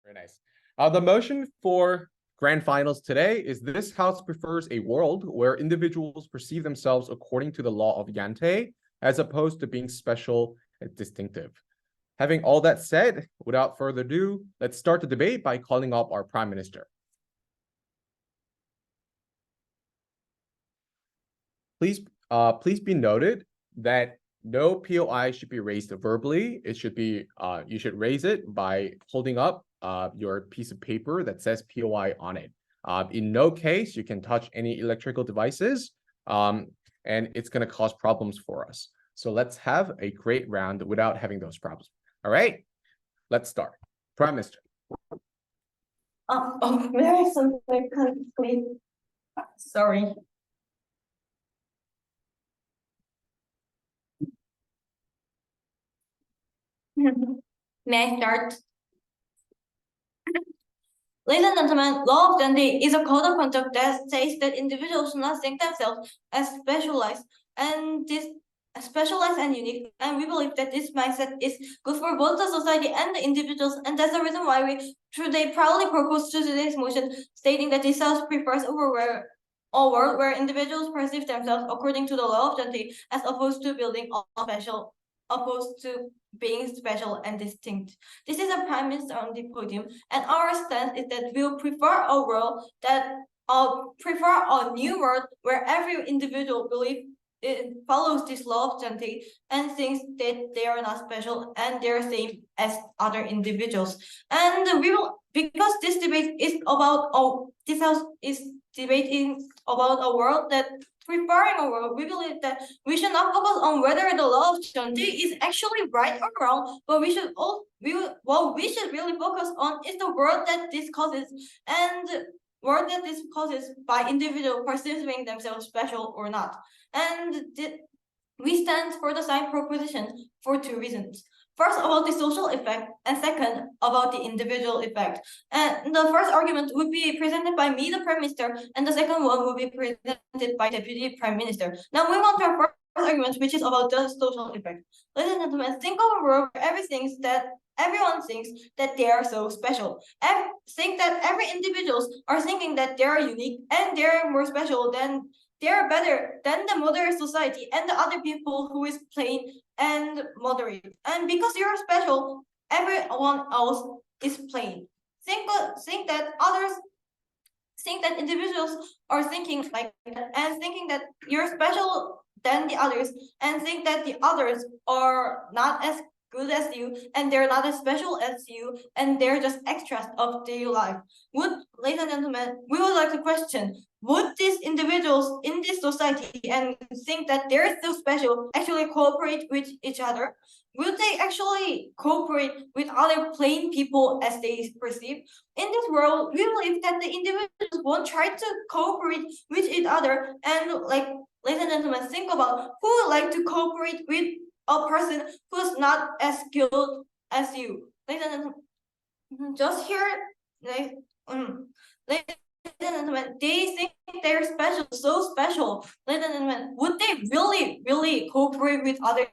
Very nice. The motion for grand finals today is this house prefers a world where individuals perceive themselves according to the law of Jante, as opposed to being special and distinctive. Having all that said, without further ado, let's start the debate by calling up our Prime Minister. Please be noted that no POI should be raised verbally. It should be you should raise it by holding up your piece of paper that says POI on it. In no case you can touch any electrical devices, and it's going to cause problems for us. So let's have a great round without having those problems. All right, let's start. Prime Minister. Very simply, sorry. May I start? Ladies and gentlemen, Law of Jante is a code of conduct that says that individuals should not think themselves as specialized and unique. And we believe that this mindset is good for both the society and the individuals, and that's the reason why we today proudly propose to today's motion, stating that this house prefers a world where individuals perceive themselves according to the law of Jante, as opposed to being special and distinct. This is a prime minister on the podium, and our stance is that we'll prefer a world that prefer a new world where every individual follows this law of Jante and thinks that they are not special and they're same as other individuals. And we will, because this debate is about this house is debating about a world that preferring a world, we believe that we should not focus on whether the law of Jante is actually right or wrong, but we should really focus on is the world that this causes, and world that this causes by individual perceiving themselves special or not. And we stand for the same proposition for two reasons. First, about the social effect, and second, about the individual effect. And the first argument would be presented by me, the Prime Minister, and the second one will be presented by Deputy Prime Minister. Now, we want our first argument, which is about the social effect. Ladies and gentlemen, think of a world where everyone thinks that they are so special. Think that every individuals are thinking that they are unique and they're more special than they're better than the modern society and the other people who is plain and moderate. And because you're special, everyone else is plain. Think that individuals are thinking like that and thinking that you're special than the others, and think that the others are not as good as you and they're not as special as you and they're just extras of daily life. Ladies and gentlemen, we would like to question, would these individuals in this society and think that they're so special actually cooperate with each other? Will they actually cooperate with other plain people as they perceive? In this world, we believe that the individuals won't try to cooperate with each other, and like, ladies and gentlemen, think about who would like to cooperate with a person who's not as skilled as you. Ladies and gentlemen, just here, ladies and gentlemen, they think they're special, so special. Ladies and gentlemen, would they really cooperate with others?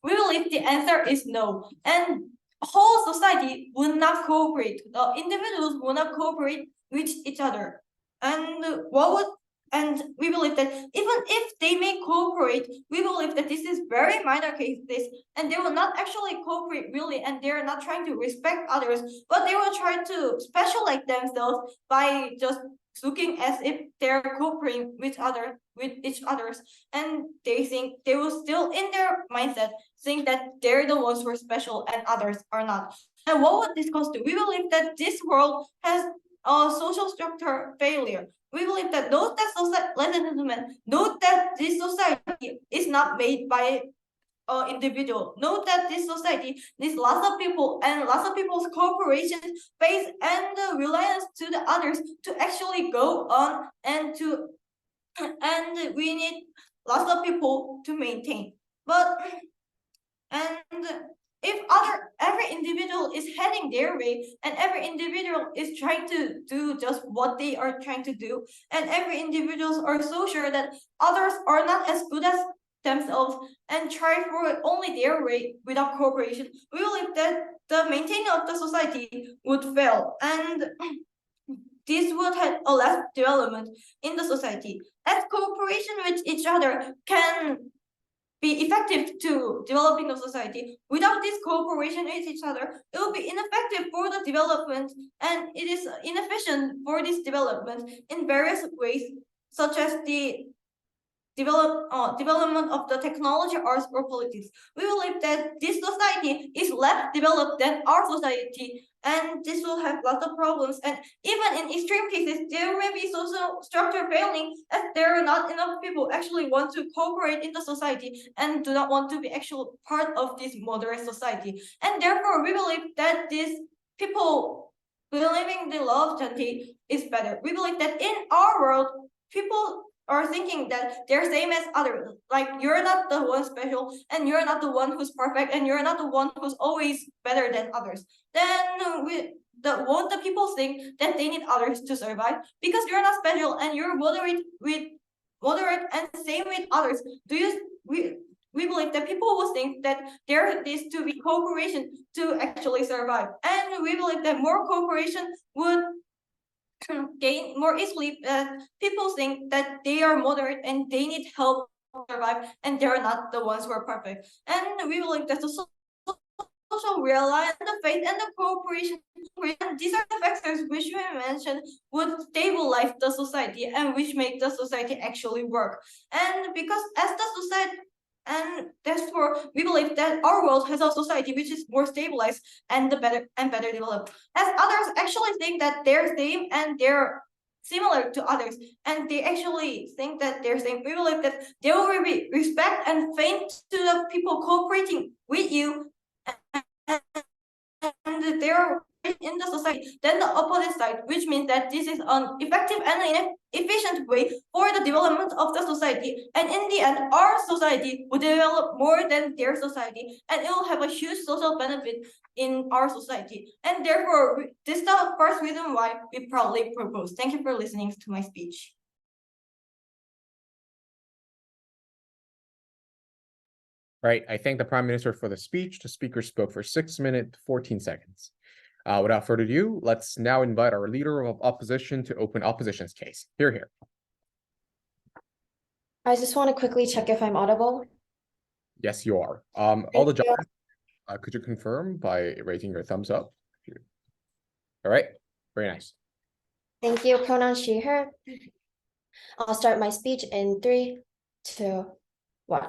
We believe the answer is no. And whole society will not cooperate. The individuals will not cooperate with each other. And we believe that even if they may cooperate, we believe that this is very minor cases, and they will not actually cooperate really, and they're not trying to respect others, but they will try to specialize themselves by just looking as if they're cooperating with each others, and they will still in their mindset think that they're the ones who are special and others are not. And what would this cause to? We believe that this world has a social structure failure. We believe that ladies and gentlemen, note that this society is not made by an individual. Note that this society needs lots of people, and lots of people's cooperation, faith, and reliance to the others to actually go on, and we need lots of people to maintain. If every individual is heading their way, and every individual is trying to do just what they are trying to do, and every individuals are so sure that others are not as good as themselves and try for only their way without cooperation, we believe that the maintaining of the society would fail, and this would have a less development in the society. As cooperation with each other can be effective to developing the society, without this cooperation with each other, it will be ineffective for the development, and it is inefficient for this development in various ways, such as the development of the technology, arts, or politics. We believe that this society is less developed than our society, and this will have lots of problems. And even in extreme cases, there may be social structure failing, as there are not enough people actually want to cooperate in the society and do not want to be actual part of this moderate society. And therefore, we believe that these people believing the law of Jante is better. We believe that in our world, people are thinking that they're same as others. Like, you're not the one special, and you're not the one who's perfect, and you're not the one who's always better than others. Then won't the people think that they need others to survive? Because you're not special and you're moderate and same with others. We believe that people will think that there is to be cooperation to actually survive. And we believe that more cooperation would gain more easily. People think that they are moderate and they need help to survive, and they're not the ones who are perfect. And we believe that the social reliance, the faith, and the cooperation, and these are the factors which we mentioned would stabilize the society and which make the society actually work. And because as the society, and therefore we believe that our world has a society which is more stabilized and better developed. As others actually think that they're same and they're similar to others, and they actually think that they're same. We believe that there will be respect and faith to the people cooperating with you, and they're in the society than the opposite side, which means that this is an effective and efficient way for the development of the society. And in the end, our society will develop more than their society, and it will have a huge social benefit in our society. And therefore, this is the first reason why we proudly propose. Thank you for listening to my speech. Right, I thank the Prime Minister for the speech. The speaker spoke for 6 minutes, 14 seconds. Without further ado, let's now invite our leader of opposition to open opposition's case. Hear, hear. I just want to quickly check if I'm audible. Yes, you are. All the judges, could you confirm by raising your thumbs up? All right, very nice. Thank you, pronoun she, her. I'll start my speech in 3, 2, 1.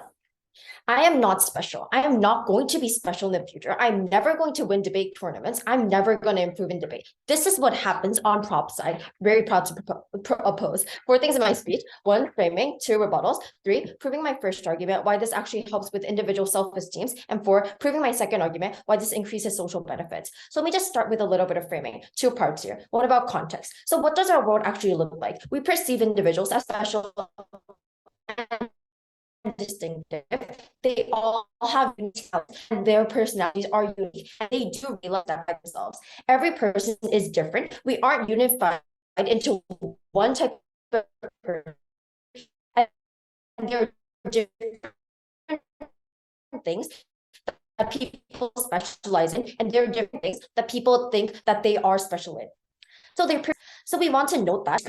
I am not special. I am not going to be special in the future. I'm never going to win debate tournaments. I'm never going to improve in debate. This is what happens on prop side. Very proud to oppose. 4 things in my speech. 1, framing. 2, rebuttals. 3, proving my first argument, why this actually helps with individual self-esteem. And 4, proving my second argument, why this increases social benefits. So let me just start with a little bit of framing. 2 parts here. What about context? So what does our world actually look like? We perceive individuals as special and distinctive. They all have unique talents, and their personalities are unique, and they do realize that by themselves. Every person is different. We aren't unified into one type of person, and there are different things that people specialize in, and there are different things that people think that they are special in. So we want to note that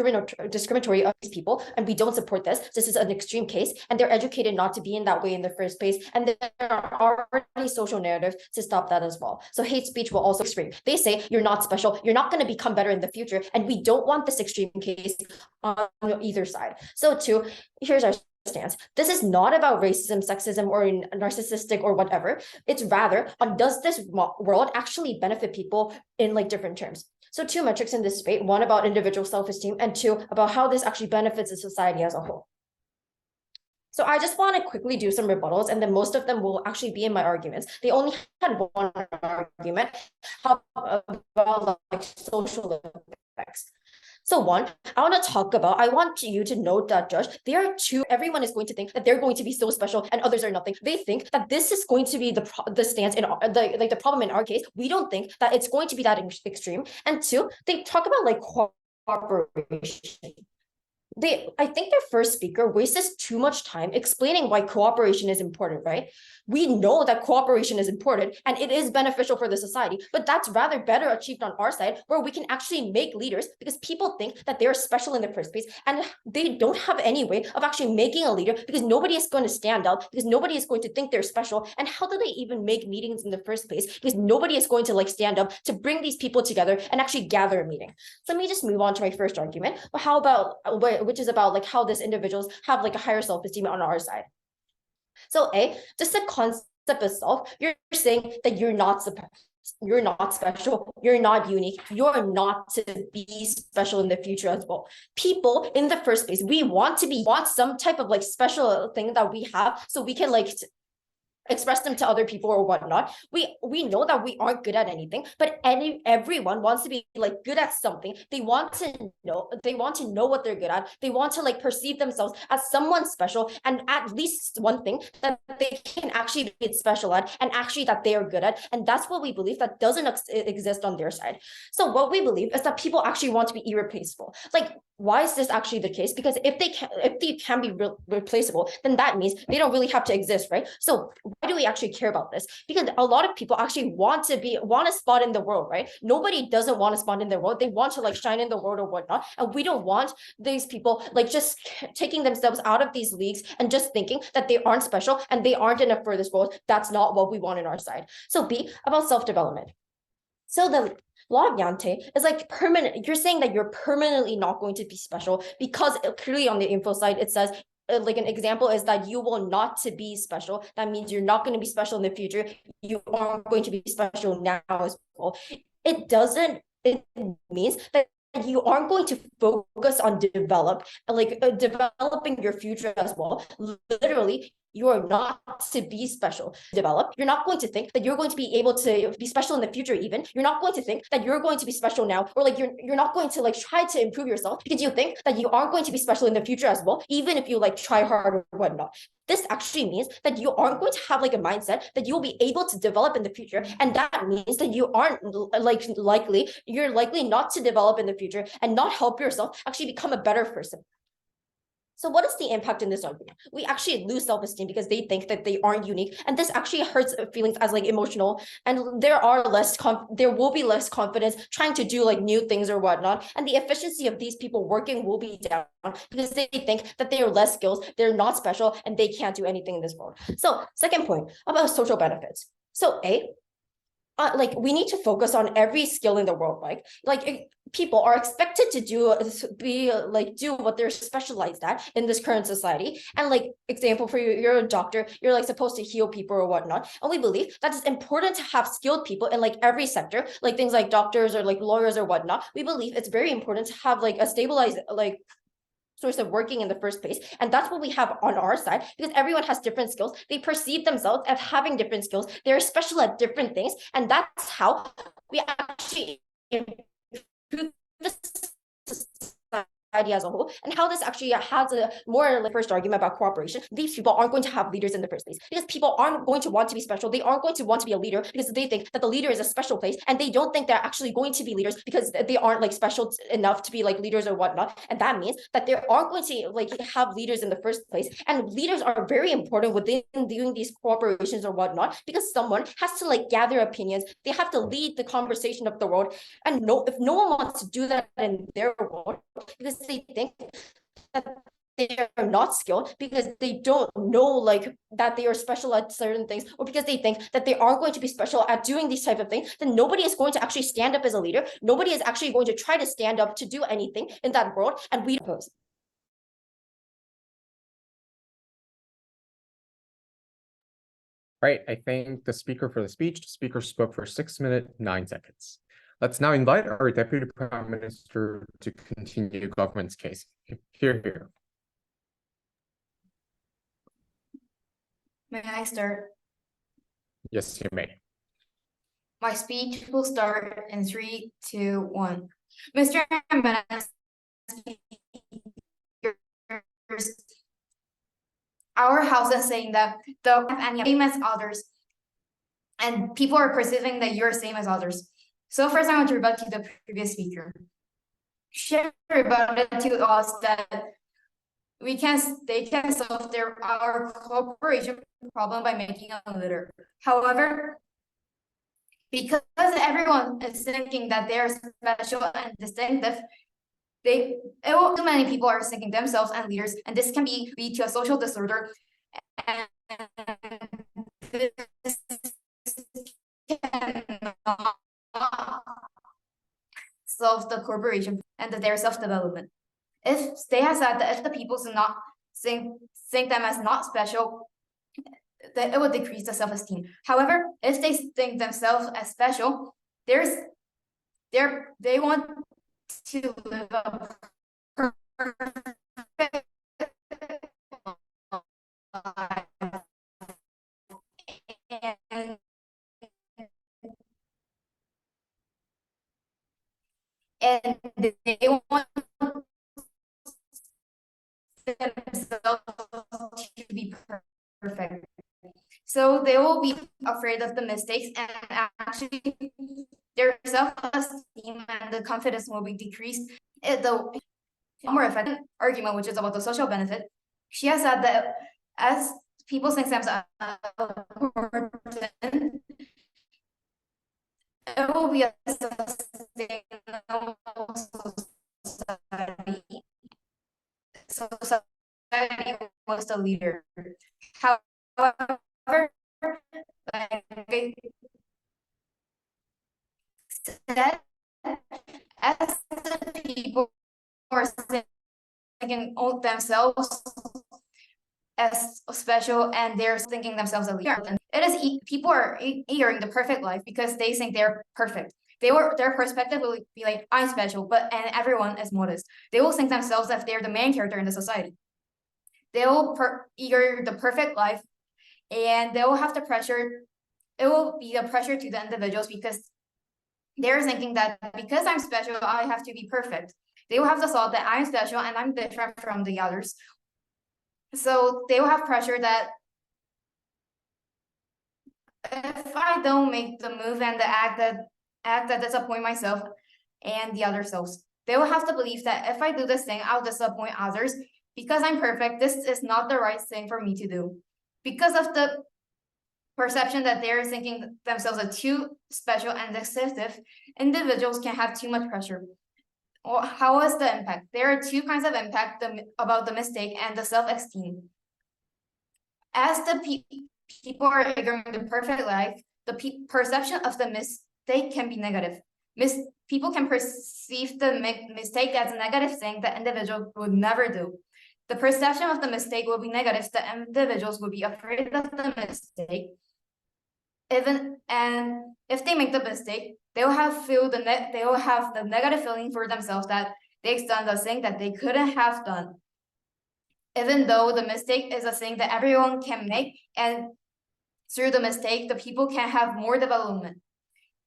discriminatory of these people, and we don't support this. This is an extreme case, and they're educated not to be in that way in the first place. And there are already social narratives to stop that as well. So hate speech will also extreme. They say you're not special, you're not going to become better in the future, and we don't want this extreme case on either side. So 2, here's our stance. This is not about racism, sexism, or narcissistic or whatever. It's rather on, does this world actually benefit people in like different terms? So 2 metrics in this debate, 1 about individual self-esteem, and 2 about how this actually benefits the society as a whole. So I just want to quickly do some rebuttals, and then most of them will actually be in my arguments. They only had 1 argument about like social effects. So 1, I want you to note that, Josh, there are 2, everyone is going to think that they're going to be so special and others are nothing. They think that this is going to be the stance in the problem in our case. We don't think that it's going to be that extreme. And 2, they talk about like cooperation. I think their first speaker wastes too much time explaining why cooperation is important, right? We know that cooperation is important and it is beneficial for the society, but that's rather better achieved on our side, where we can actually make leaders, because people think that they're special in the first place and they don't have any way of actually making a leader, because nobody is going to stand out, because nobody is going to think they're special. And how do they even make meetings in the first place? Because nobody is going to like stand up to bring these people together and actually gather a meeting. So let me just move on to my first argument. But how about, which is about like how these individuals have like a higher self-esteem on our side. So just the concept itself, you're saying that you're not special, you're not unique, you're not to be special in the future as well. People in the first place, we want some type of like special thing that we have, so we can like express them to other people or whatnot. We know that we aren't good at anything, but everyone wants to be like good at something. They want to know what they're good at. They want to like perceive themselves as someone special, and at least one thing that they can actually be special at, and actually that they are good at. And that's what we believe that doesn't exist on their side. So what we believe is that people actually want to be irreplaceable. Like, why is this actually the case? Because if they can be replaceable, then that means they don't really have to exist, right? So why do we actually care about this? Because a lot of people actually want a spot in the world, right? Nobody doesn't want a spot in the world. They want to like shine in the world or whatnot. And we don't want these people like just taking themselves out of these leagues and just thinking that they aren't special and they aren't enough for this world. That's not what we want in our side. So B, about self-development. So the Law of Jante is like permanent. You're saying that you're permanently not going to be special, because clearly on the info side, it says like an example is that you will not to be special. That means you're not going to be special in the future. You aren't going to be special now as well. It means that you aren't going to focus on developing your future as well. Literally, you are not to be special. Develop. You're not going to think that you're going to be able to be special in the future even. You're not going to think that you're going to be special now, or like you're not going to like try to improve yourself, because you think that you aren't going to be special in the future as well, even if you like try hard or whatnot. This actually means that you aren't going to have like a mindset that you'll be able to develop in the future. And that means that you aren't you're likely not to develop in the future and not help yourself actually become a better person. So what is the impact in this argument? We actually lose self-esteem because they think that they aren't unique, and this actually hurts feelings as like emotional, and there will be less confidence trying to do like new things or whatnot, and the efficiency of these people working will be down because they think that they are less skills, they're not special, and they can't do anything in this world. So second point about social benefits. So like we need to focus on every skill in the world, right? Like people are expected to do what they're specialized at in this current society. And like example for you, you're a doctor, you're like supposed to heal people or whatnot. And we believe that it's important to have skilled people in like every sector, like things like doctors or like lawyers or whatnot. We believe it's very important to have like a stabilized like source of working in the first place. And that's what we have on our side, because everyone has different skills. They perceive themselves as having different skills. They're special at different things. And that's how we actually improve the society as a whole, and how this actually has a more like first argument about cooperation. These people aren't going to have leaders in the first place, because people aren't going to want to be special. They aren't going to want to be a leader because they think that the leader is a special place, and they don't think they're actually going to be leaders because they aren't like special enough to be like leaders or whatnot. And that means that they aren't going to like have leaders in the first place. And leaders are very important within doing these cooperations or whatnot, because someone has to like gather opinions. They have to lead the conversation of the world. And if no one wants to do that in their world, because they think that they are not skilled, because they don't know like that they are special at certain things, or because they think that they are going to be special at doing these type of things, then nobody is going to actually stand up as a leader. Nobody is actually going to try to stand up to do anything in that world. And we oppose. Right, I think the speaker spoke for 6 minutes, 9 seconds. Let's now invite our Deputy Prime Minister to continue government's case. Here. May I start? Yes, you may. My speech will start in 3, 2, 1. Mr. Our house is saying that the same as others, and people are perceiving that you're same as others. So first I want to rebut to the previous speaker. She rebutted to us that they can solve our cooperation problem by making a litter. However, because everyone is thinking that they're special and distinctive, too many people are thinking themselves and leaders, and this can lead to a social disorder. And this cannot solve the corporation and their self-development. If they have said that if the people do not think them as not special, that it will decrease the self-esteem. However, if they think themselves as special, they want to live a perfect life. And they want themselves to be perfect. So they will be afraid of the mistakes, and actually their self-esteem and the confidence will be decreased. The more effective argument, which is about the social benefit, she has said that as people think themselves important, it will be a sustainable society. So society was the leader. However, like said, as the people are thinking of themselves as special and they're thinking themselves as leader, and people are eating the perfect life because they think they're perfect. Their perspective will be like, I'm special, and everyone is modest. They will think themselves that they're the main character in the society. They will eager the perfect life, and they will have the pressure. It will be a pressure to the individuals because they're thinking that because I'm special, I have to be perfect. They will have the thought that I'm special and I'm different from the others. So they will have pressure that if I don't make the move and the act that disappoint myself and the other selves, they will have to believe that if I do this thing, I'll disappoint others because I'm perfect. This is not the right thing for me to do. Because of the perception that they're thinking themselves as too special and excessive, individuals can have too much pressure. Well, how is the impact? There are two kinds of impact about the mistake and the self-esteem. As the people are ignoring the perfect life, the perception of the mistake can be negative. People can perceive the mistake as a negative thing that individuals would never do. The perception of the mistake will be negative. The individuals will be afraid of the mistake. And if they make the mistake, they will have the negative feeling for themselves that they've done the thing that they couldn't have done. Even though the mistake is a thing that everyone can make, and through the mistake, the people can have more development.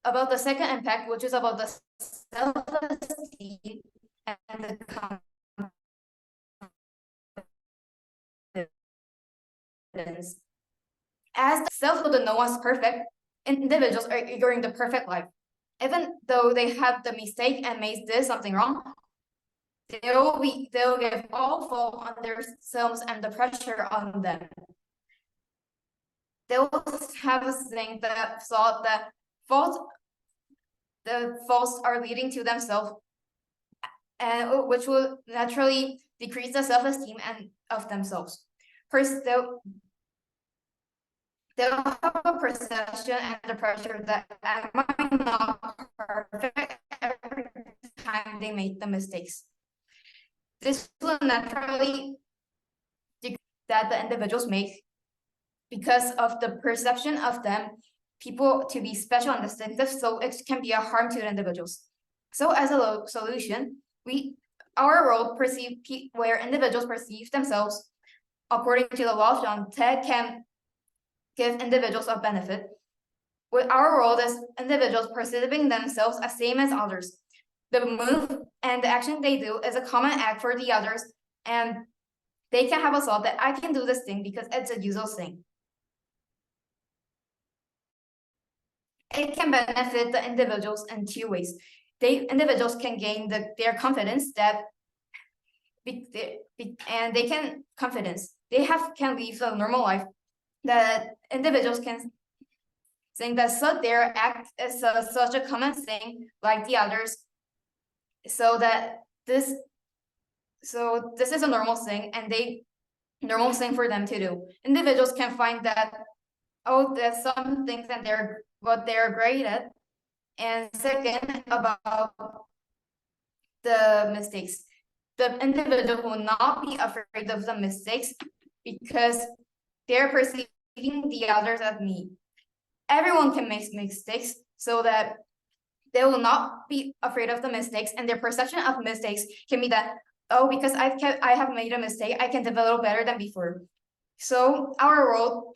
About the second impact, which is about the self-esteem and the confidence. As the self know that no one's perfect, individuals are ignoring the perfect life. Even though they have the mistake and may do something wrong, they'll give all fault on themselves and the pressure on them. They will have a thing that thought that the faults are leading to themselves, and which will naturally decrease the self-esteem and of themselves. They'll have a perception and the pressure that am I not perfect every time they make the mistakes. This will naturally decrease that the individuals make because of the perception of them, people to be special and distinctive, so it can be a harm to the individuals. So as a solution, our world where individuals perceive themselves according to the law of Jante can give individuals a benefit. With our world as individuals perceiving themselves as same as others, the move and the action they do is a common act for the others, and they can have a thought that I can do this thing because it's a usual thing. It can benefit the individuals in two ways. Individuals can gain their confidence that and they can confidence. They can live a normal life that individuals can think that so their act is such a common thing like the others. So this is a normal thing, and normal thing for them to do. Individuals can find that, oh, there's some things that they're great at. And second, about the mistakes. The individual will not be afraid of the mistakes because they're perceiving the others as me. Everyone can make mistakes, so that they will not be afraid of the mistakes, and their perception of mistakes can be that, oh, because I have made a mistake, I can develop better than before. So our world,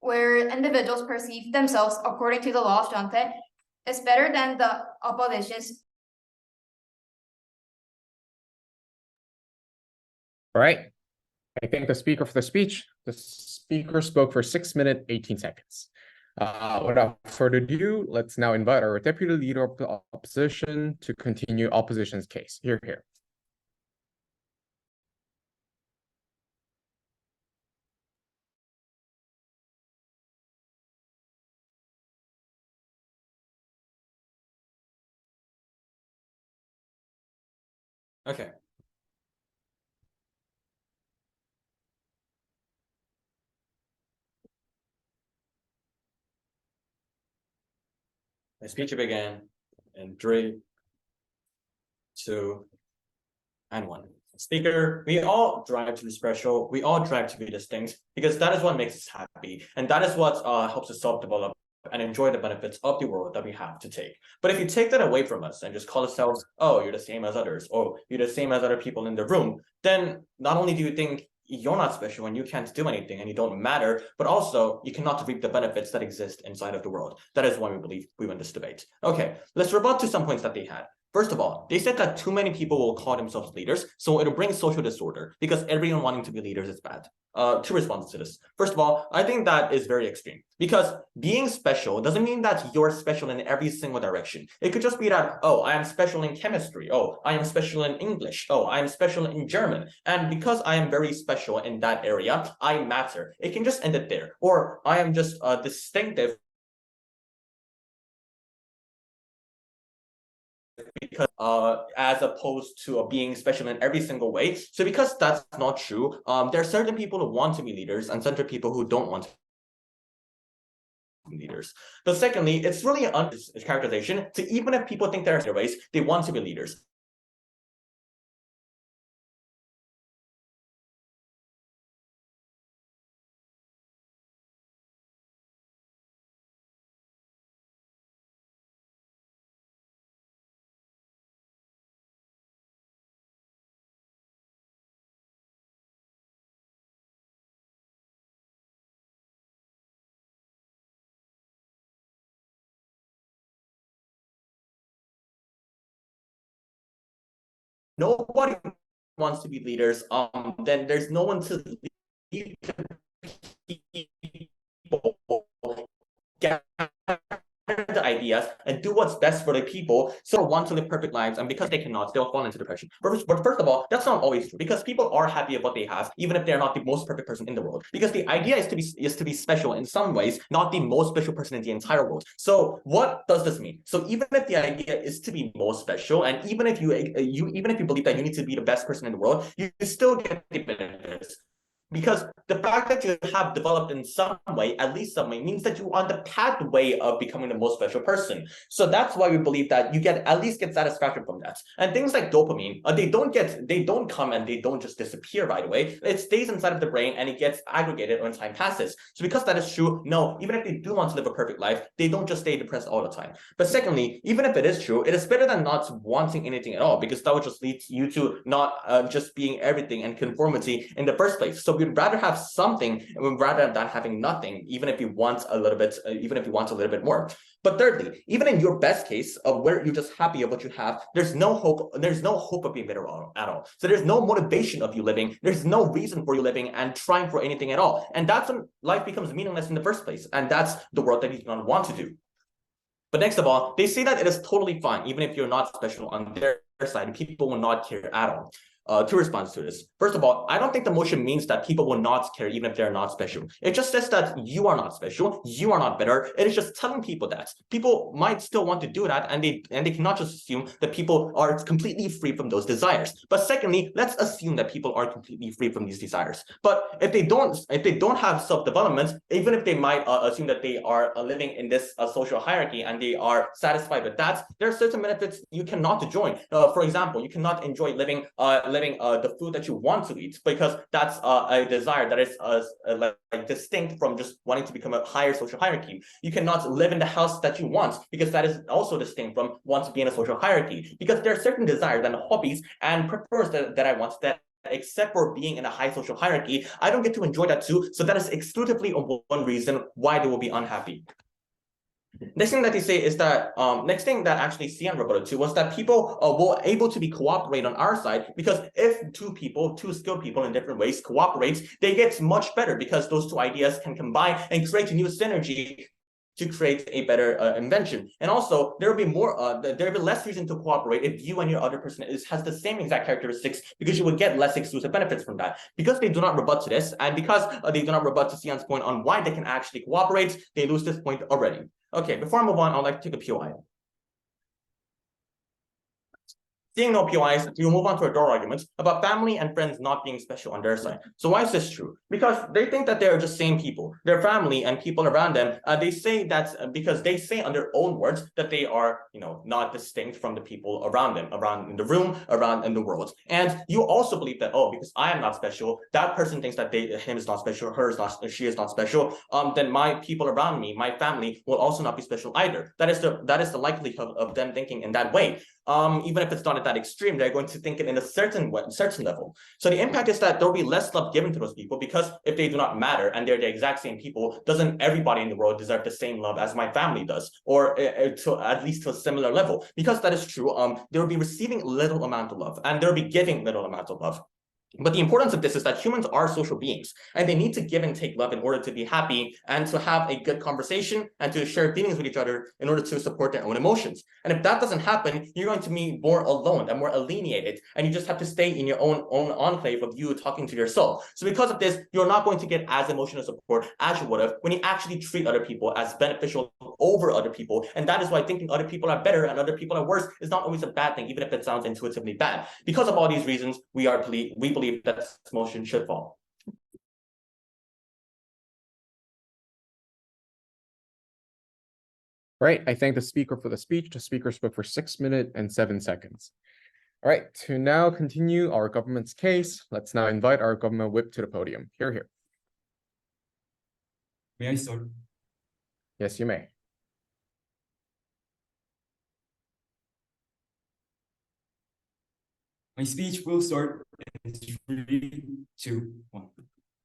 where individuals perceive themselves according to the law of Jante, is better than the oppositions. All right. I thank the speaker for the speech. The speaker spoke for 6 minutes, 18 seconds. Without further ado, let's now invite our deputy leader of the opposition to continue opposition's case. Here. Okay. The speech began in 3, 2, and 1. Speaker, we all drive to be special. We all drive to be distinct because that is what makes us happy. And that is what helps us self-develop and enjoy the benefits of the world that we have to take. But if you take that away from us and just call ourselves, oh, you're the same as others, or you're the same as other people in the room, then not only do you think you're not special and you can't do anything and you don't matter, but also you cannot reap the benefits that exist inside of the world. That is why we believe we win this debate. Okay, let's rebut to some points that they had. First of all, they said that too many people will call themselves leaders, so it'll bring social disorder because everyone wanting to be leaders is bad. Two responses to this. First of all, I think that is very extreme because being special doesn't mean that you're special in every single direction. It could just be that, oh, I am special in chemistry. Oh, I am special in English. Oh, I am special in German. And because I am very special in that area, I matter. It can just end it there. Or I am just distinctive because as opposed to being special in every single way. So because that's not true, there are certain people who want to be leaders and certain people who don't want to be leaders. But secondly, it's really an characterization. So even if people think they're in a race, they want to be leaders. Nobody wants to be leaders, then there's no one to lead people, gather the ideas and do what's best for the people. So want to live perfect lives, and because they cannot, they'll fall into depression. But first of all, that's not always true because people are happy of what they have, even if they're not the most perfect person in the world. Because the idea is to be special in some ways, not the most special person in the entire world. So what does this mean? So even if the idea is to be most special, and even if you believe that you need to be the best person in the world, you still get the benefits. Because the fact that you have developed in some way, at least some way, means that you're on the pathway of becoming the most special person. So that's why we believe that you at least get satisfaction from that. And things like dopamine, they don't come and they don't just disappear right away. It stays inside of the brain and it gets aggregated when time passes. So because that is true, no, even if they do want to live a perfect life, they don't just stay depressed all the time. But secondly, even if it is true, it is better than not wanting anything at all, because that would just lead you to not just being everything and conformity in the first place. So we'd rather have something rather than having nothing, even if you want a little bit more. But thirdly, even in your best case of where you're just happy of what you have, there's no hope of being better at all. So there's no motivation of you living, there's no reason for you living and trying for anything at all. And that's when life becomes meaningless in the first place. And that's the world that you do not want to do. But next of all, they say that it is totally fine, even if you're not special on their side, people will not care at all. Two responses to this. First of all, I don't think the motion means that people will not care even if they're not special. It just says that you are not special, you are not better. It is just telling people that. People might still want to do that, and they cannot just assume that people are completely free from those desires. But secondly, let's assume that people are completely free from these desires. But if they don't have self-development, even if they might assume that they are living in this social hierarchy and they are satisfied with that, there are certain benefits you cannot join. For example, you cannot enjoy living the food that you want to eat, because that's a desire that is like distinct from just wanting to become a higher social hierarchy. You cannot live in the house that you want, because that is also distinct from wanting to be in a social hierarchy, because there are certain desires and hobbies and preferences that I want that, except for being in a high social hierarchy, I don't get to enjoy that too. So that is exclusively one reason why they will be unhappy. Next thing that they say is that next thing that actually Cian rebutted to was that people were able to be cooperate on our side, because if two skilled people in different ways cooperate, they get much better, because those two ideas can combine and create a new synergy to create a better invention. And also there will be less reason to cooperate if you and your other person has the same exact characteristics, because you would get less exclusive benefits from that. Because they do not rebut to this, and because they do not rebut to Cian's point on why they can actually cooperate, they lose this point already. Okay, before I move on, I'd like to take a POI. Seeing no POIs, we will move on to a door argument about family and friends not being special on their side. So why is this true? Because they think that they're just same people. Their family and people around them, they say that because they say on their own words that they are, not distinct from the people around them, around in the room, around in the world. And you also believe that, oh, because I am not special, that person thinks that him is not special, her is not, she is not special. Then my people around me, my family, will also not be special either. That is the likelihood of them thinking in that way. Even if it's not at that extreme, they're going to think it in a certain level. So the impact is that there will be less love given to those people, because if they do not matter and they're the exact same people, doesn't everybody in the world deserve the same love as my family does, or at least to a similar level? Because that is true, they will be receiving little amount of love, and they'll be giving little amount of love. But the importance of this is that humans are social beings, and they need to give and take love in order to be happy and to have a good conversation and to share feelings with each other in order to support their own emotions. And if that doesn't happen, you're going to be more alone and more alienated, and you just have to stay in your own enclave of you talking to yourself. So because of this, you're not going to get as emotional support as you would have when you actually treat other people as beneficial over other people. And that is why thinking other people are better and other people are worse is not always a bad thing, even if it sounds intuitively bad. Because of all these reasons, we believe that this motion should fall. Right, I thank the speaker for the speech. The speaker spoke for 6 minutes and 7 seconds. All right, to now continue our government's case, let's now invite our government whip to the podium. Here. May I start? Yes, you may. My speech will start in 3, 2, 1.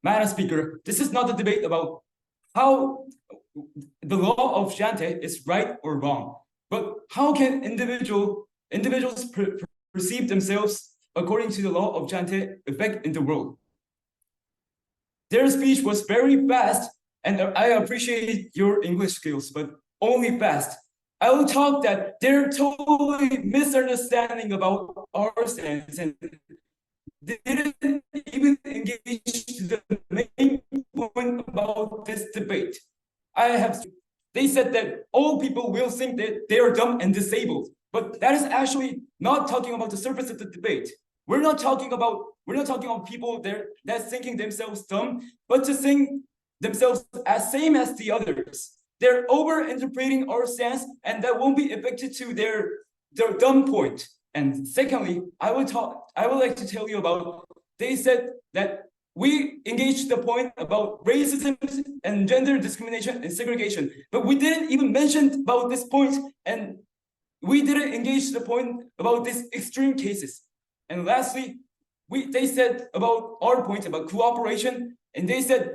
Madam Speaker, this is not a debate about how the law of Jante is right or wrong, but how can individuals perceive themselves according to the law of Jante effect in the world. Their speech was very fast, and I appreciate your English skills, but only fast. I will talk that they're totally misunderstanding about our stance, and they didn't even engage the main point about this debate. They said that all people will think that they are dumb and disabled, but that is actually not talking about the surface of the debate. We're not talking about people that's thinking themselves dumb, but to think themselves as same as the others. They're over-interpreting our stance, and that won't be affected to their dumb point. And secondly, I would like to tell you about, they said that we engaged the point about racism and gender discrimination and segregation, but we didn't even mention about this point, and we didn't engage the point about these extreme cases. And lastly, they said about our point about cooperation, and they said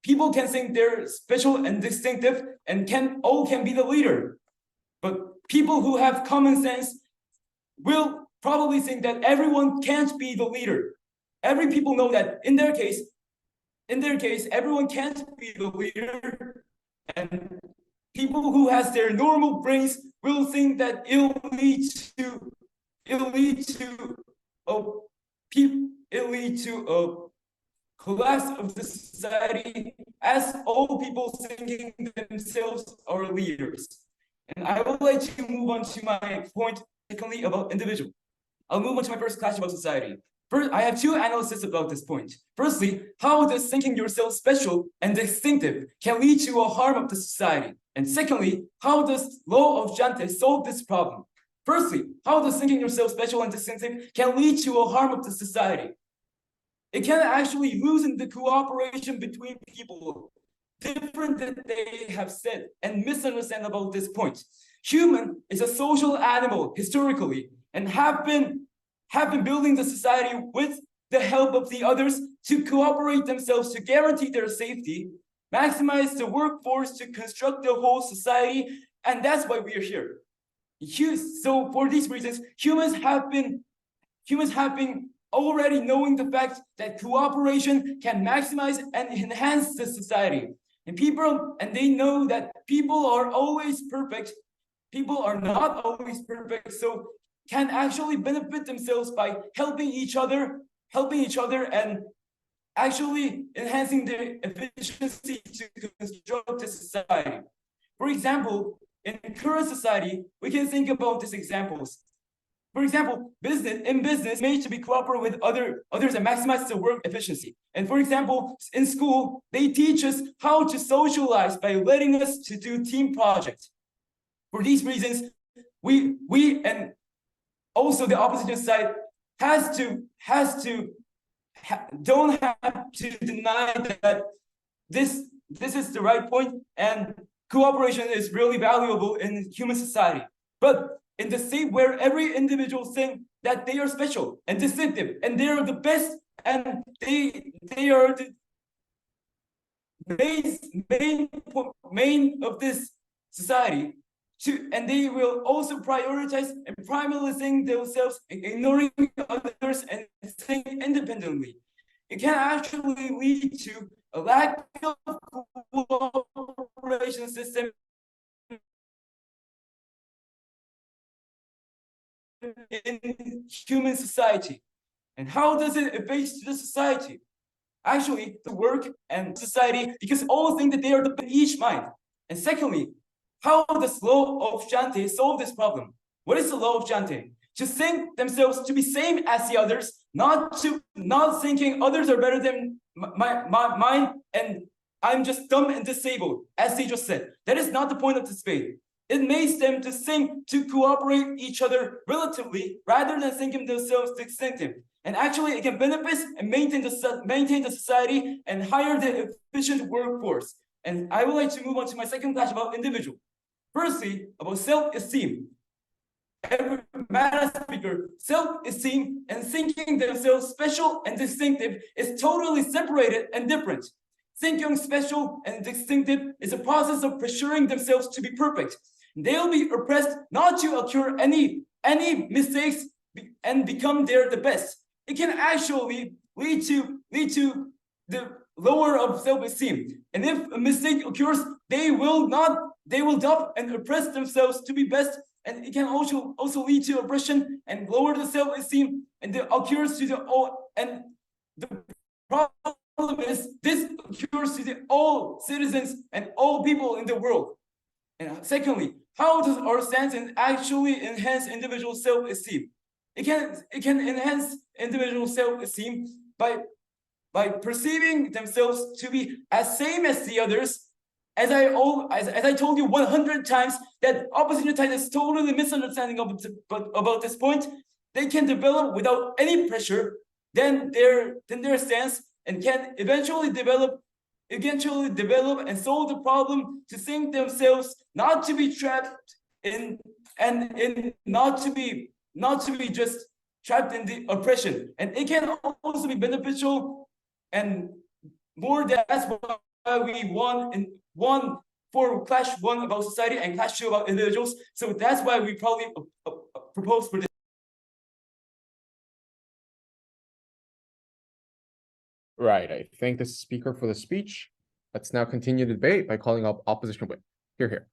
people can think they're special and distinctive and all can be the leader. But people who have common sense will probably think that everyone can't be the leader. Every people know that in their case, everyone can't be the leader, and people who has their normal brains will think that it'll lead to a collapse of the society as all people thinking themselves are leaders. And I would like to move on to my point, secondly, about individual. I'll move on to my first clash about society. First, I have two analyses about this point. Firstly, how does thinking yourself special and distinctive can lead to a harm of the society? And secondly, how does Law of Jante solve this problem? Firstly, how does thinking yourself special and distinctive can lead to a harm of the society? It can actually loosen the cooperation between people, different than they have said, and misunderstand about this point. Human is a social animal historically, and have been building the society with the help of the others to cooperate themselves to guarantee their safety, maximize the workforce to construct the whole society, and that's why we are here. So for these reasons, humans have been already knowing the fact that cooperation can maximize and enhance the society. And they know that people are always perfect. People are not always perfect, so can actually benefit themselves by helping each other and actually enhancing their efficiency to construct the society. For example, in current society, we can think about these examples. For example, business made to be cooperate with others and maximize the work efficiency. And for example, in school, they teach us how to socialize by letting us to do team projects. For these reasons, we and also the opposition side don't have to deny that this is the right point and cooperation is really valuable in human society. But in the state where every individual think that they are special and distinctive and they are the best and they are the main of this society, and they will also prioritize and primarizing themselves, ignoring others and think independently. It can actually lead to a lack of cooperation system in human society. And how does it affect the society? Actually, the work and society, because all think that they are the each mind. And secondly, how does Law of Jante solve this problem? What is the Law of Jante? To think themselves to be same as the others, not thinking others are better than mine and I'm just dumb and disabled, as they just said. That is not the point of this debate. It makes them to think to cooperate each other relatively rather than thinking themselves distinctive. And actually, it can benefit and maintain the society and hire the efficient workforce. And I would like to move on to my second class about individual. Firstly, about self-esteem. Every Madam Speaker, self-esteem and thinking themselves special and distinctive is totally separated and different. Thinking special and distinctive is a process of pressuring themselves to be perfect. They'll be oppressed not to occur any mistakes and become the best. It can actually lead to the lower of self-esteem. And if a mistake occurs, they will doubt and oppress themselves to be best. And it can also lead to oppression and lower the self-esteem and the occurs to the all. And the problem is this occurs to the all citizens and all people in the world. And secondly, how does our stance actually enhance individual self-esteem? It can enhance individual self-esteem by perceiving themselves to be as same as the others. As I told you 100 times, that opposition side is totally misunderstanding about this point. They can develop without any pressure, then their stance, and can eventually develop and solve the problem to think themselves not to be trapped in not to be just trapped in the oppression. And it can also be beneficial and more. That's why we won for clash 1 about society and clash 2 about individuals. So that's why we probably propose for this. Right, I thank the speaker for the speech. Let's now continue the debate by calling up opposition witness. Here.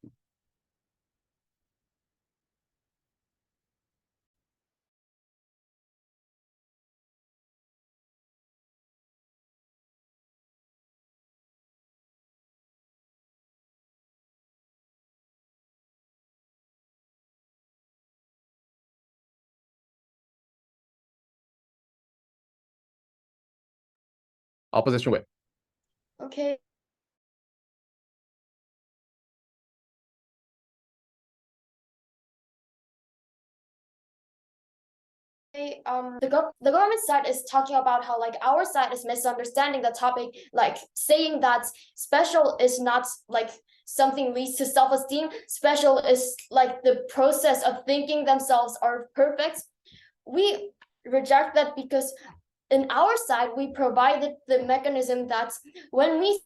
Opposition whip. Okay. The government side is talking about how like our side is misunderstanding the topic, like saying that special is not like something leads to self-esteem. Special is like the process of thinking themselves are perfect. We reject that because in our side, we provided the mechanism that when we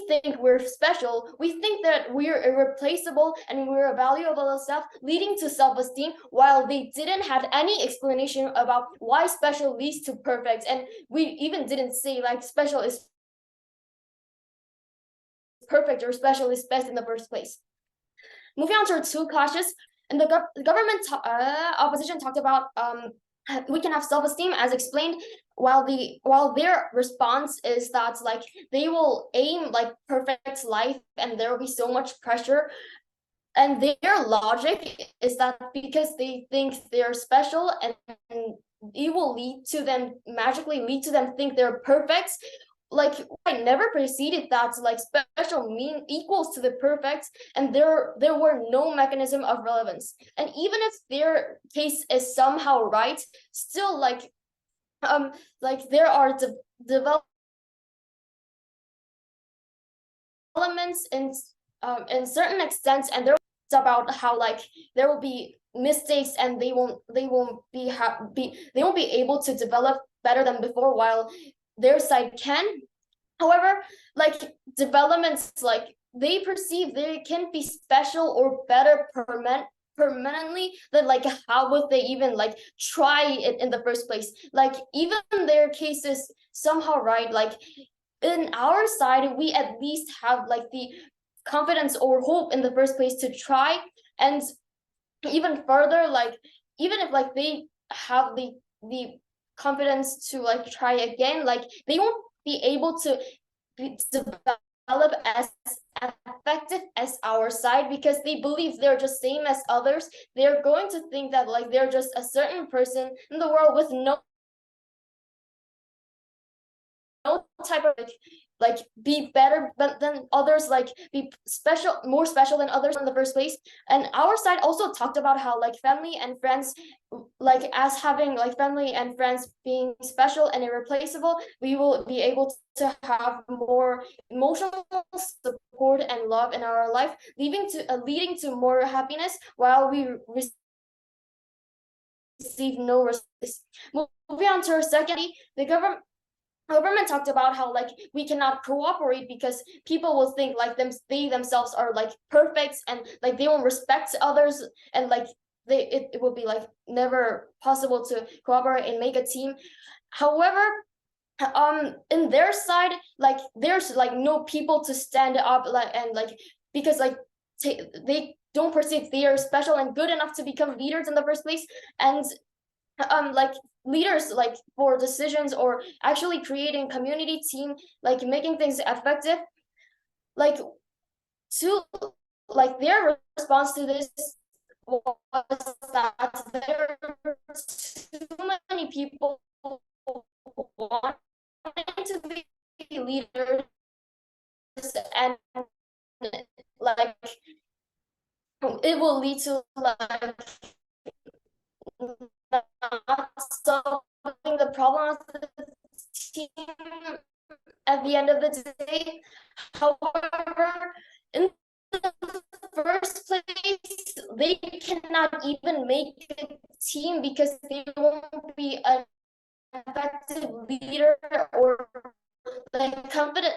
think we're special, we think that we're irreplaceable and we're valuable stuff, leading to self-esteem, while they didn't have any explanation about why special leads to perfect. And we even didn't say like special is perfect or special is best in the first place. Moving on to our two clashes, and the government opposition talked about we can have self-esteem as explained, while their response is that like they will aim like perfect life and there will be so much pressure, and their logic is that because they think they're special and it will magically lead to them think they're perfect. Like I never preceded that like special mean equals to the perfect, and there were no mechanism of relevance. And even if their case is somehow right, still like there are developments in certain extents, and there about how like there will be mistakes and they won't be able to develop better than before, while their side can. However, like developments, like they perceive they can be special or better permanently, then like how would they even like try it in the first place? Like even their case is somehow right. Like in our side, we at least have like the confidence or hope in the first place to try. And even further, like even if like they have the confidence to like try again, like they won't be able to develop as effective as our side, because they believe they're just same as others. They're going to think that like they're just a certain person in the world with no type of like be better than others, like be special, more special than others in the first place. And our side also talked about how like family and friends, like as having like family and friends being special and irreplaceable, we will be able to have more emotional support and love in our life, leading to more happiness, while we receive no resistance. Moving on to our second, the government talked about how like we cannot cooperate because people will think like they themselves are like perfect, and like they won't respect others, and like it will be like never possible to cooperate and make a team. However, in their side, like there's like no people to stand up, like, and like because like they don't perceive they are special and good enough to become leaders in the first place. And like leaders, like for decisions or actually creating community team, like making things effective, like their response to this was that there are too many people wanting to be leaders, and like it will lead to like not solving the problem of the team at the end of the day. However, in the first place, they cannot even make a team because they won't be an effective leader or like confident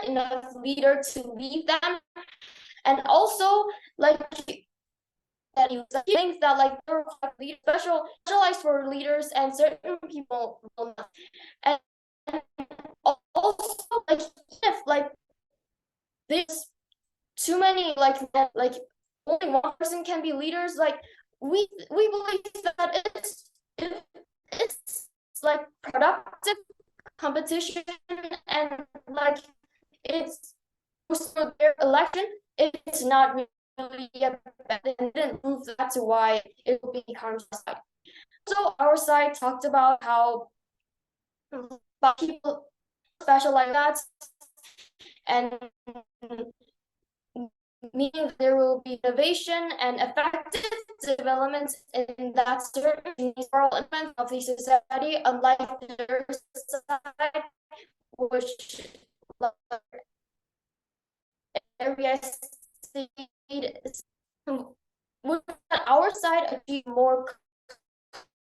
enough leader to lead them. And also like that you think that like they're specialized for leaders and certain people will not. And also like if like this too many like only one person can be leaders. Like we believe that it's like productive competition, and like it's for their election. It's not really a bad, and didn't prove that's why it will be harmful. So our side talked about how people special like that, and meaning there will be innovation and effective development in that certain moral element of the society, unlike their side, which areas would our side achieve more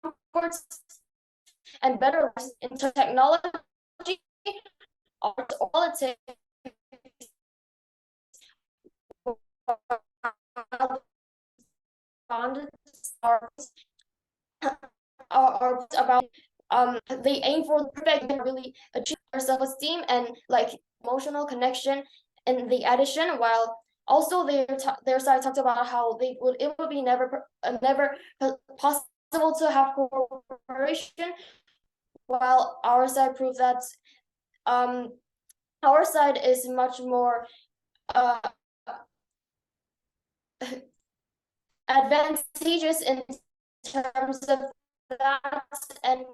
comfort and better into technology, art, politics, are about they aim for the perfect and really achieve their self-esteem and like emotional connection in the addition, while also their side talked about how it would be never possible to have cooperation, while our side proved that our side is much more advantageous in terms of that, and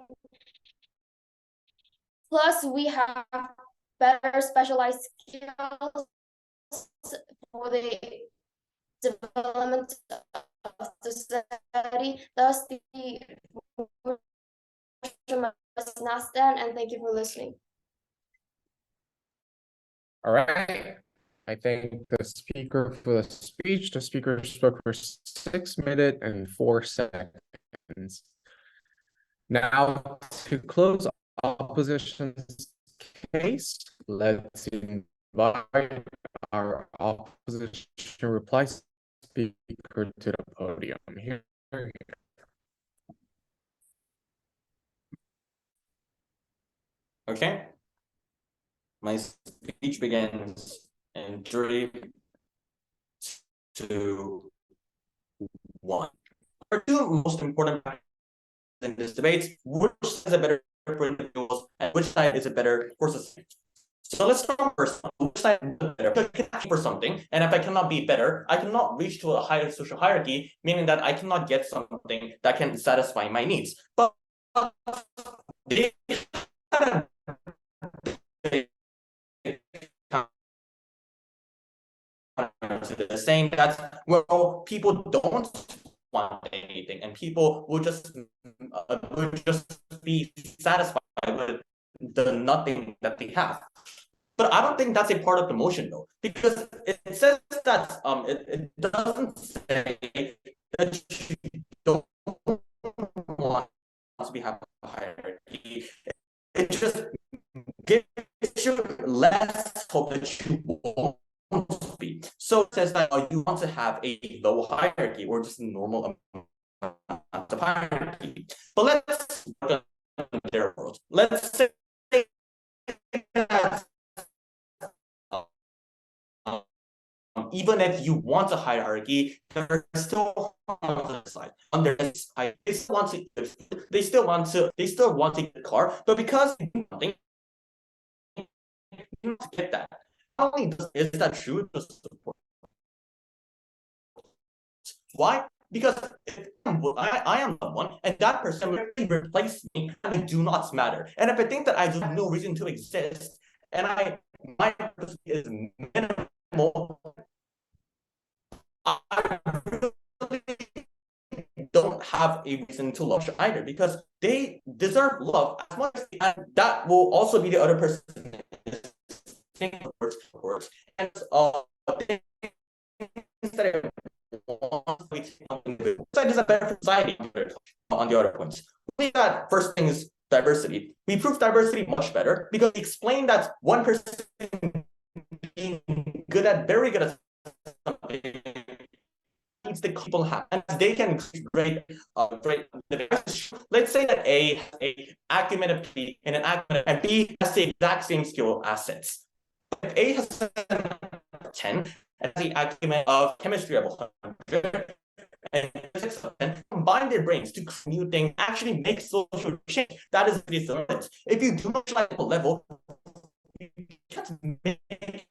plus we have better specialized skills for the development of society. Thus, the must not stand, and thank you for listening. All right. I think the speaker for the speaker spoke for 6 minutes and 4 seconds. Now, to close opposition's case, let's invite our opposition reply speaker to the podium. Here. Okay. My speech begins in 3, 2, 1. There are two most important factors in this debate: which side is better for individuals and which side is better for society. So let's start first. Which side is better? Because I can ask for something, and if I cannot be better, I cannot reach to a higher social hierarchy, meaning that I cannot get something that can satisfy my needs. But they saying that, well, people don't want anything, and people will just be satisfied with the nothing that they have. But I don't think that's a part of the motion, though, because it says that it doesn't say that you don't want to have a hierarchy. It just gives you less hope that you won't be. So it says that you want to have a low hierarchy or just a normal amount of hierarchy. But let's look at their world. Let's say that even if you want a hierarchy, there's still on the side. On their side, they still want to get the car, but because they do nothing, you don't get that. Not only is that true, why? Because I am someone, and that person will replace me, and I do not matter. And if I think that I have no reason to exist, and my purpose is minimal, I really don't have a reason to love either, because they deserve love as much as that will also be the other person. And side is a better society on the other points. We got first thing is diversity. We prove diversity much better because we explain that one person being very good at something the people have, and they can grade let's say that A has a acumen of B and an acumen and B has the exact same skill assets. If A has 10 and the argument of chemistry of 100 and combine their brains to create new things, actually make social change. That is the difference. If you do not like a level, you can't make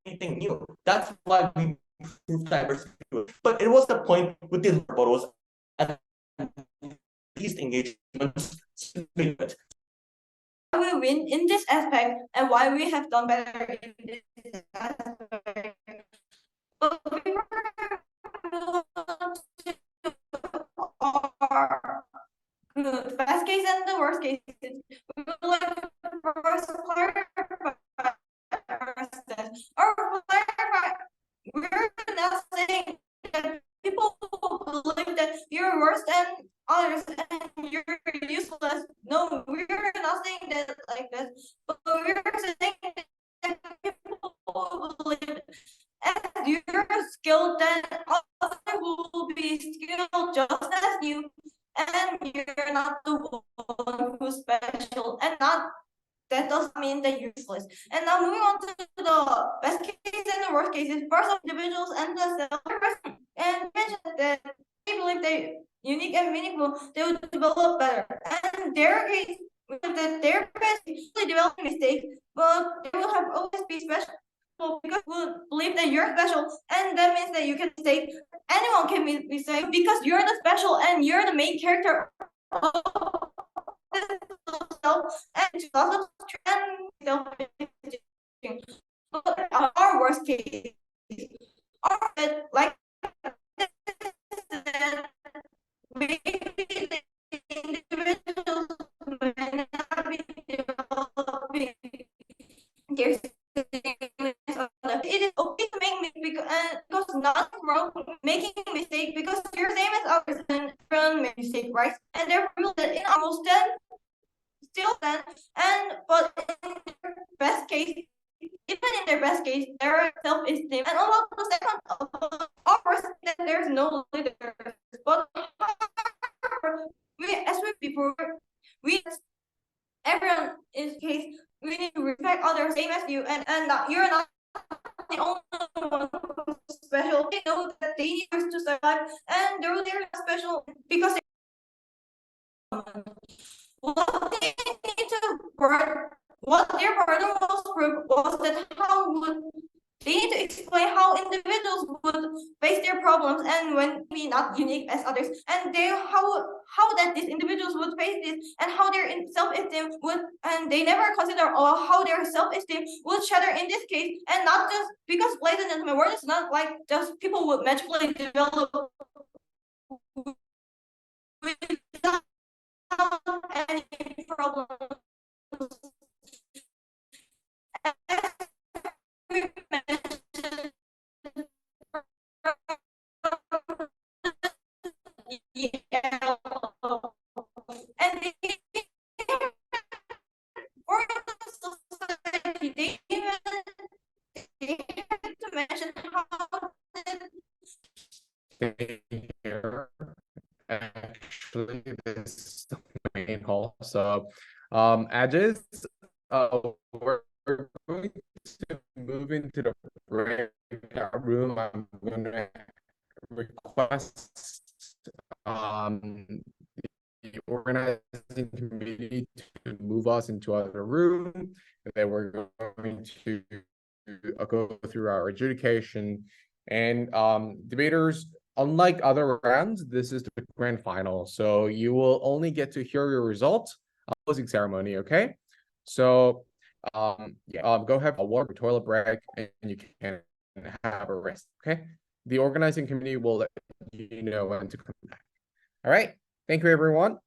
anything new. That's why we prove diversity. But it was the point with the photos and these engagements. We win in this aspect and why we have done better in this aspect. But the best case and the worst case, we would like to first clarify we're not saying that people believe that you're worse than others and you're useless. No, we're not saying that like that, but we're saying that people believe as you're skilled, then others will be skilled just as you, and you're not the one who's special, and not that doesn't mean that you're useless. And now moving on to the best case and the worst cases. First, of individuals and the self and mentioned that they believe they're unique and meaningful, they will develop better. And their case, that their best is developing mistakes, but they will have always be special because we believe that you're special, and that means that you can mistake. Anyone can be mistake because you're the special and you're the main character of and our worst case are that like maybe the individuals may not be developing their it is okay to make mistakes because nothing wrong making a mistake because you're same as others and everyone makes mistake, right? And therefore that in almost 10 still then, and but in their best case, even in their best case, their self-esteem and all of the second offers that there's no leaders. But we, as we before, we everyone is case we need to respect others same as you, and not, you're not the only one who's special. They know that they need to survive, and they're special because what they need to what their burden was proof was that how would they need to explain how individuals would face their problems and when we not unique as others, and they how that these individuals would face this and how their self-esteem would, and they never consider how their self-esteem would shatter in this case, and not just because, ladies and gentlemen, word is not like just people would magically develop without any problems. Yeah. And for the society, they have to mention how here. Actually, this is the main hall. So, edges, we're going to move into the breakout room. I'm going to request the organizing committee to move us into another room, and then we're going to go through our adjudication. And debaters, unlike other rounds, this is the grand final, so you will only get to hear your results closing ceremony. Okay, so go have a water, toilet break, and you can have a rest. Okay, the organizing committee will let you know when to come back. All right, thank you everyone.